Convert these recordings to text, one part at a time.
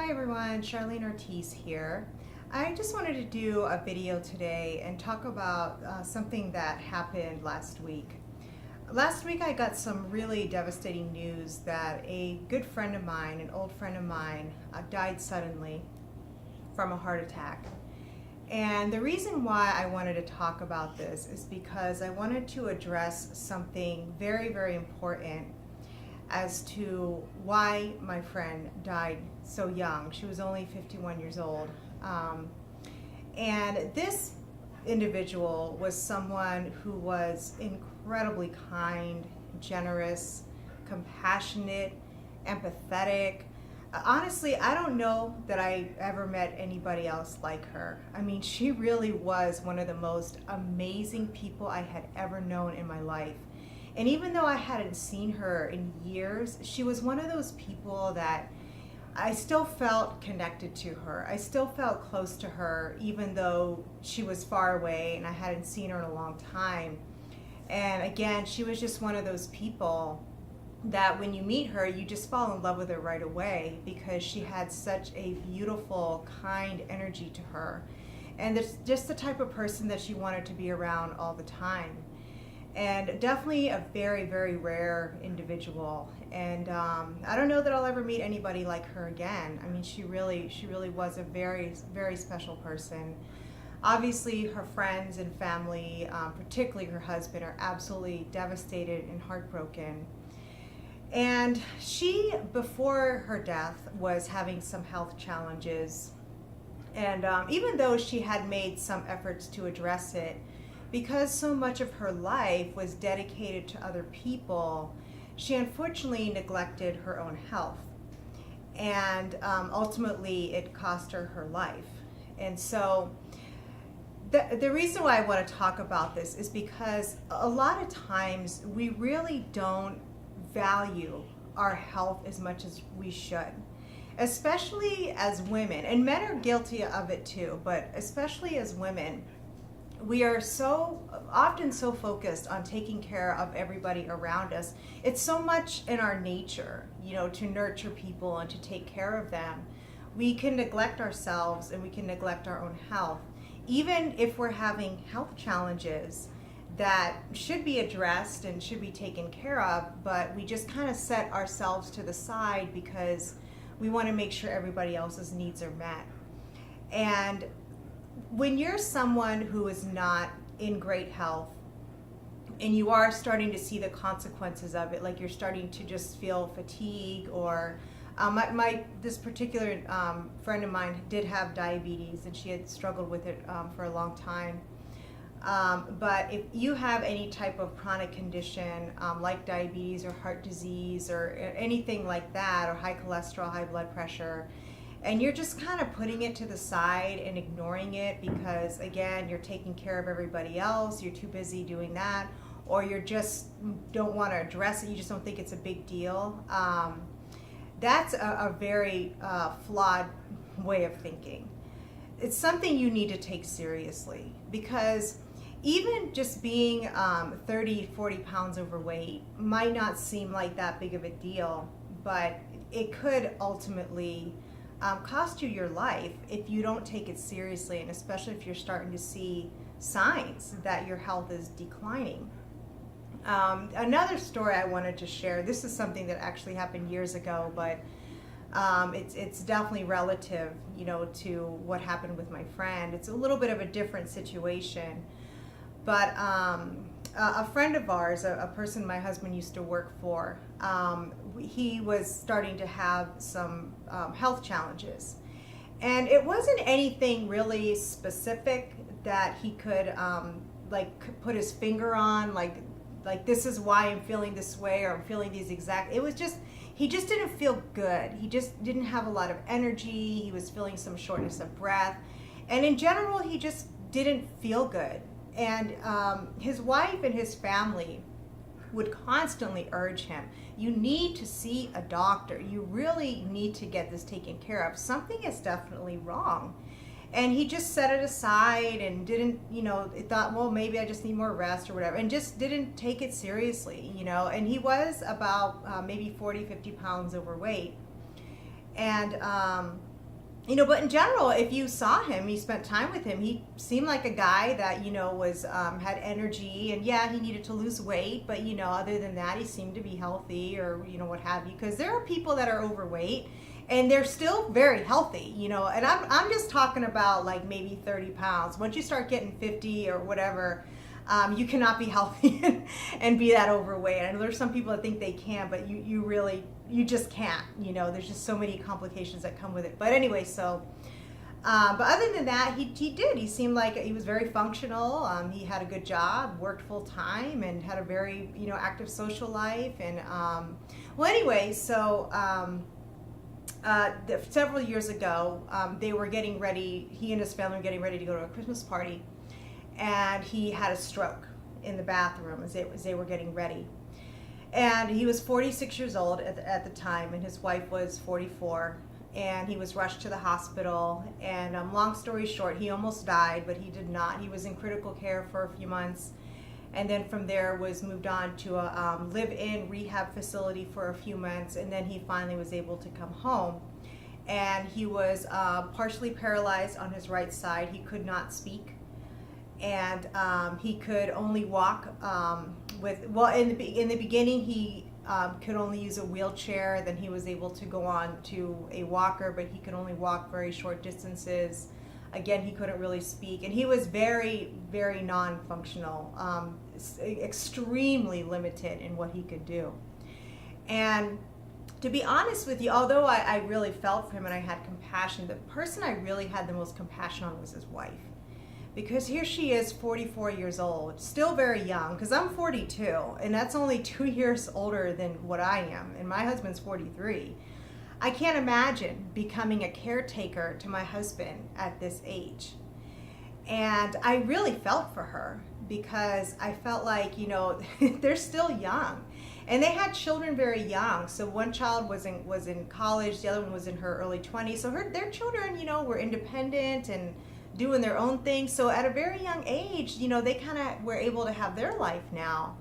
Hi everyone, Charlene Ortiz here. I just wanted to do a video today and talk about something that happened last week. Last week I got some really devastating news that a good friend of mine, an old friend of mine, died suddenly from a heart attack. And the reason why I wanted to talk about this is because I wanted to address something very, very important as to why my friend died so young. She was only 51 years old. And this individual was someone who was incredibly kind, generous, compassionate, empathetic. Honestly, I don't know that I ever met anybody else like her. I mean, she really was one of the most amazing people I had ever known in my life. And even though I hadn't seen her in years, she was one of those people that I still felt connected to her. I still felt close to her, even though she was far away and I hadn't seen her in a long time. And again, she was just one of those people that when you meet her, you just fall in love with her right away because she had such a beautiful, kind energy to her. And it's just the type of person that you wanted to be around all the time. And definitely a very, very rare individual. And I don't know that I'll ever meet anybody like her again. I mean, she really was a very, very special person. Obviously, her friends and family, particularly her husband, are absolutely devastated and heartbroken. And she, before her death, was having some health challenges. And even though she had made some efforts to address it, because so much of her life was dedicated to other people, she unfortunately neglected her own health. And ultimately, it cost her her life. And so the reason why I want to talk about this is because a lot of times we really don't value our health as much as we should, especially as women. And men are guilty of it too, but especially as women. We are so often so focused on taking care of everybody around us. It's so much in our nature, you know, to nurture people and to take care of them. We can neglect ourselves and we can neglect our own health. Even if we're having health challenges that should be addressed and should be taken care of, but we just kind of set ourselves to the side because we want to make sure everybody else's needs are met. And when you're someone who is not in great health and you are starting to see the consequences of it, like you're starting to just feel fatigue, or this particular friend of mine did have diabetes and she had struggled with it for a long time. But if you have any type of chronic condition like diabetes or heart disease or anything like that, or high cholesterol, high blood pressure, and you're just kind of putting it to the side and ignoring it because, again, you're taking care of everybody else, you're too busy doing that, or you just don't want to address it, you just don't think it's a big deal, that's a very flawed way of thinking. It's something you need to take seriously because even just being 30, 40 pounds overweight might not seem like that big of a deal, but it could ultimately cost you your life if you don't take it seriously, and especially if you're starting to see signs that your health is declining. Another story I wanted to share, this is something that actually happened years ago, but it's definitely relative, you know, to what happened with my friend. It's a little bit of a different situation, but a friend of ours, a person my husband used to work for, he was starting to have some health challenges. And it wasn't anything really specific that he could put his finger on, like this is why I'm feeling this way, or I'm feeling these exact, it was just, he just didn't feel good. He just didn't have a lot of energy. He was feeling some shortness of breath. And in general, he just didn't feel good. And his wife and his family would constantly urge him, you need to see a doctor. You really need to get this taken care of. Something is definitely wrong. And he just set it aside and didn't, you know, thought, well, maybe I just need more rest or whatever, and just didn't take it seriously, you know. And he was about maybe 40, 50 pounds overweight. And But in general, if you saw him, you spent time with him, he seemed like a guy that, was, had energy, and yeah, he needed to lose weight, but, other than that, he seemed to be healthy, or, what have you, because there are people that are overweight and they're still very healthy, and I'm just talking about like maybe 30 pounds. Once you start getting 50 or whatever, you cannot be healthy and be that overweight. I know there's some people that think they can, but you just can't, there's just so many complications that come with it. But anyway, so, but other than that, he seemed like he was very functional. He had a good job, worked full time, and had a very, active social life. And, well, anyway, so, several years ago, they were getting ready, he and his family were getting ready to go to a Christmas party, and he had a stroke in the bathroom as they were getting ready. And he was 46 years old at the time, and his wife was 44, and he was rushed to the hospital. And long story short, he almost died, but he did not. He was in critical care for a few months, and then from there was moved on to a live-in rehab facility for a few months, and then he finally was able to come home. And he was partially paralyzed on his right side. He could not speak, and he could only walk in the beginning he could only use a wheelchair. Then he was able to go on to a walker, but he could only walk very short distances. Again, he couldn't really speak, and he was very, very non-functional, extremely limited in what he could do. And to be honest with you, although I really felt for him and I had compassion, the person I really had the most compassion on was his wife. Because here she is, 44 years old, still very young, because I'm 42, and that's only 2 years older than what I am, and my husband's 43. I can't imagine becoming a caretaker to my husband at this age. And I really felt for her, because I felt like, they're still young. And they had children very young. So one child was in college, the other one was in her early 20s. So their children, were independent and doing their own thing. So at a very young age, they kind of were able to have their life now.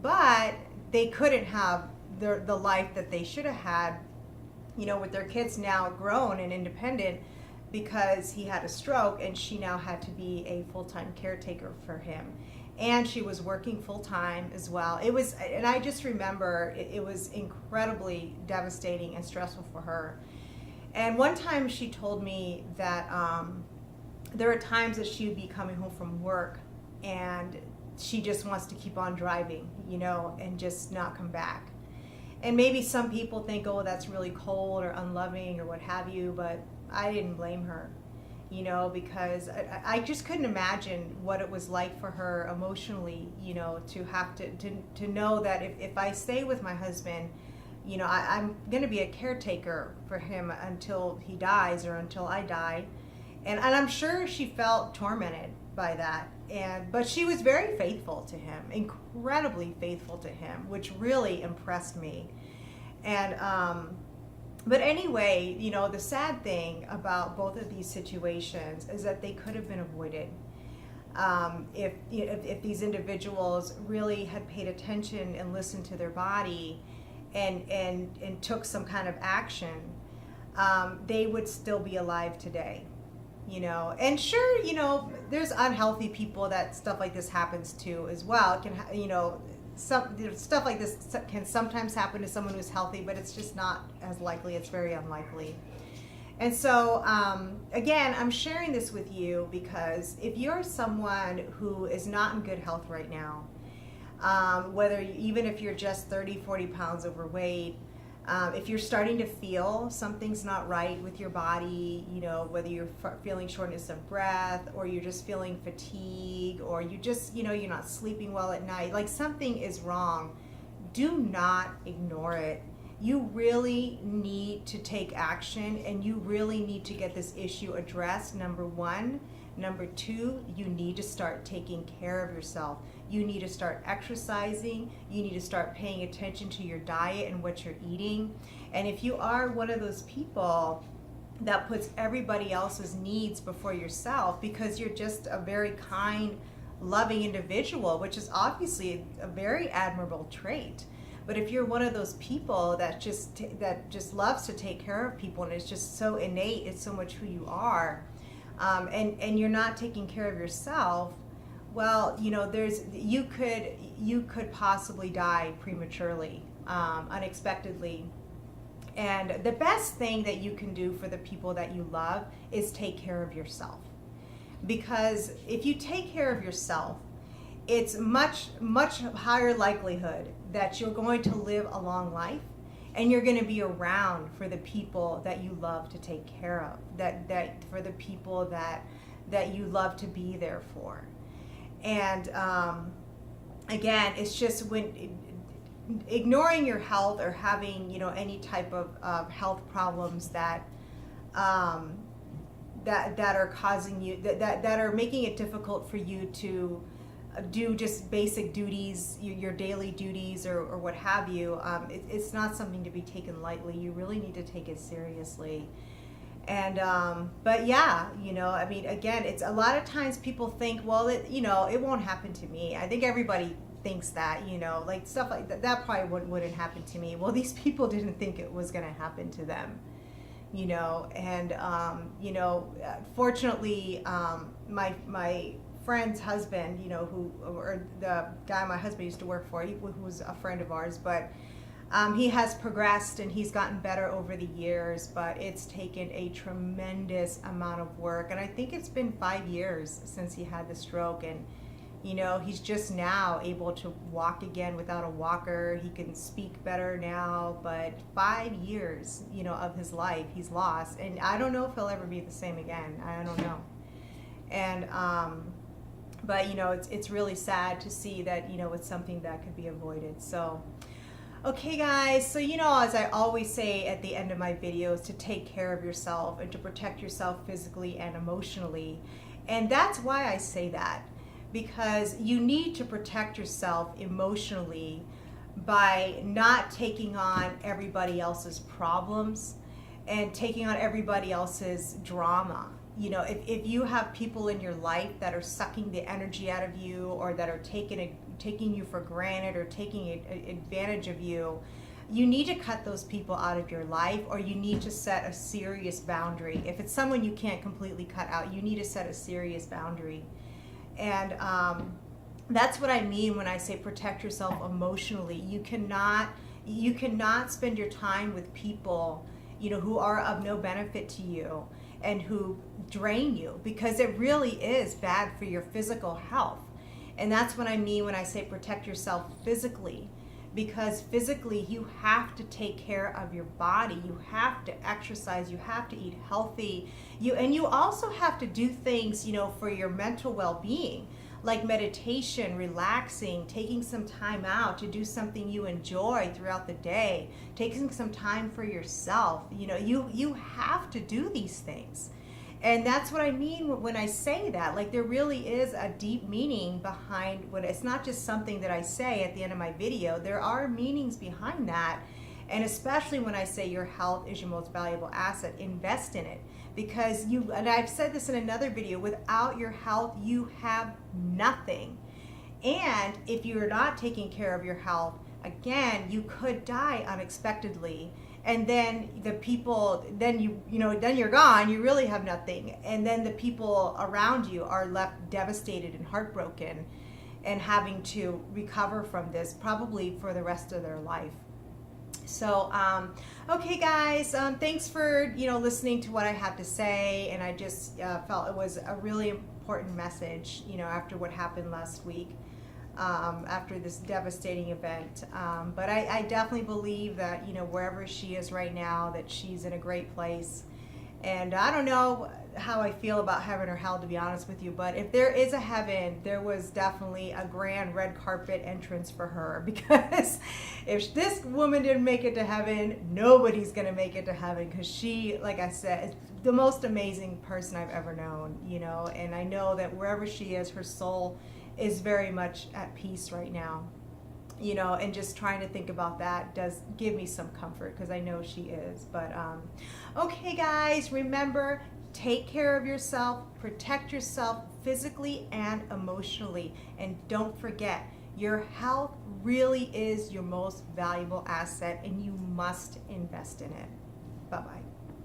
But they couldn't have the life that they should have had, with their kids now grown and independent, because he had a stroke and she now had to be a full-time caretaker for him. And she was working full-time as well. And I just remember it was incredibly devastating and stressful for her. And one time she told me that there are times that she would be coming home from work and she just wants to keep on driving, and just not come back. And maybe some people think, oh, that's really cold or unloving or what have you, but I didn't blame her, because I just couldn't imagine what it was like for her emotionally, to have to know that if I stay with my husband, I'm going to be a caretaker for him until he dies or until I die. And I'm sure she felt tormented by that. But she was very faithful to him, incredibly faithful to him, which really impressed me. And but anyway, the sad thing about both of these situations is that they could have been avoided if these individuals really had paid attention and listened to their body and took some kind of action. They would still be alive today. And sure, there's unhealthy people that stuff like this happens to as well. It can, stuff like this can sometimes happen to someone who's healthy, but it's just not as likely. It's very unlikely. And so, again, I'm sharing this with you because if you're someone who is not in good health right now, even if you're just 30, 40 pounds overweight, if you're starting to feel something's not right with your body, whether you're feeling shortness of breath or you're just feeling fatigue or you just, you're not sleeping well at night, like something is wrong, do not ignore it. You really need to take action and you really need to get this issue addressed, number one. Number two, you need to start taking care of yourself. You need to start exercising. You need to start paying attention to your diet and what you're eating. And if you are one of those people that puts everybody else's needs before yourself because you're just a very kind, loving individual, which is obviously a very admirable trait, But if you're one of those people that just loves to take care of people, and it's just so innate, it's so much who you are, and you're not taking care of yourself, well, you know, you could possibly die prematurely, unexpectedly. And the best thing that you can do for the people that you love is take care of yourself. Because if you take care of yourself, it's much higher likelihood that you're going to live a long life, and you're going to be around for the people that you love to take care of, that for the people that you love to be there for. And again, it's just when ignoring your health or having, you know, any type of health problems that are causing you, that are making it difficult for you to do just basic duties, your daily duties, or what have you. It's not something to be taken lightly. You really need to take it seriously. And but yeah, you know, I mean, again, it's a lot of times people think, well, you know, it won't happen to me. I think everybody thinks that, you know, like stuff like that probably wouldn't happen to me. Well, these people didn't think it was going to happen to them, you know. And you know, fortunately, my friend's husband, you know, or the guy my husband used to work for, who was a friend of ours, but he has progressed and he's gotten better over the years, but it's taken a tremendous amount of work. And I think it's been 5 years since he had the stroke, and you know, he's just now able to walk again without a walker. He can speak better now, but 5 years, you know, of his life he's lost, and I don't know if he'll ever be the same again. I don't know. And but you know, it's really sad to see that, you know, it's something that could be avoided. So okay guys, so you know, as I always say at the end of my videos, to take care of yourself and to protect yourself physically and emotionally. And that's why I say that, because you need to protect yourself emotionally by not taking on everybody else's problems and taking on everybody else's drama. You know, if you have people in your life that are sucking the energy out of you, or that are taking you for granted, or taking advantage of you, you need to cut those people out of your life, or you need to set a serious boundary. If it's someone you can't completely cut out, you need to set a serious boundary. And that's what I mean when I say protect yourself emotionally. You cannot spend your time with people, you know, who are of no benefit to you and who drain you, because it really is bad for your physical health. And that's what I mean when I say protect yourself physically, because physically you have to take care of your body. You have to exercise, you have to eat healthy, and you also have to do things, you know, for your mental well-being, like meditation, relaxing, taking some time out to do something you enjoy throughout the day, taking some time for yourself. You know, you have to do these things. And that's what I mean when I say that. Like, there really is a deep meaning behind when it's not just something that I say at the end of my video. There are meanings behind that. And especially when I say your health is your most valuable asset, invest in it. Because and I've said this in another video, without your health, you have nothing. And if you're not taking care of your health, again, you could die unexpectedly. And then the people, then you're gone, you really have nothing. And then the people around you are left devastated and heartbroken and having to recover from this probably for the rest of their life. So, okay guys, thanks for, you know, listening to what I have to say. And I just felt it was a really important message, you know, after what happened last week. After this devastating event. But I definitely believe that, you know, wherever she is right now, that she's in a great place. And I don't know how I feel about heaven or hell, to be honest with you, but if there is a heaven, there was definitely a grand red carpet entrance for her, because if this woman didn't make it to heaven, nobody's gonna make it to heaven, because she, like I said, is the most amazing person I've ever known, you know. And I know that wherever she is, her soul is very much at peace right now, you know. And just trying to think about that does give me some comfort, because I know she is. But okay guys, remember, take care of yourself, protect yourself physically and emotionally, and don't forget, Your health really is your most valuable asset, and you must invest in it. Bye-bye.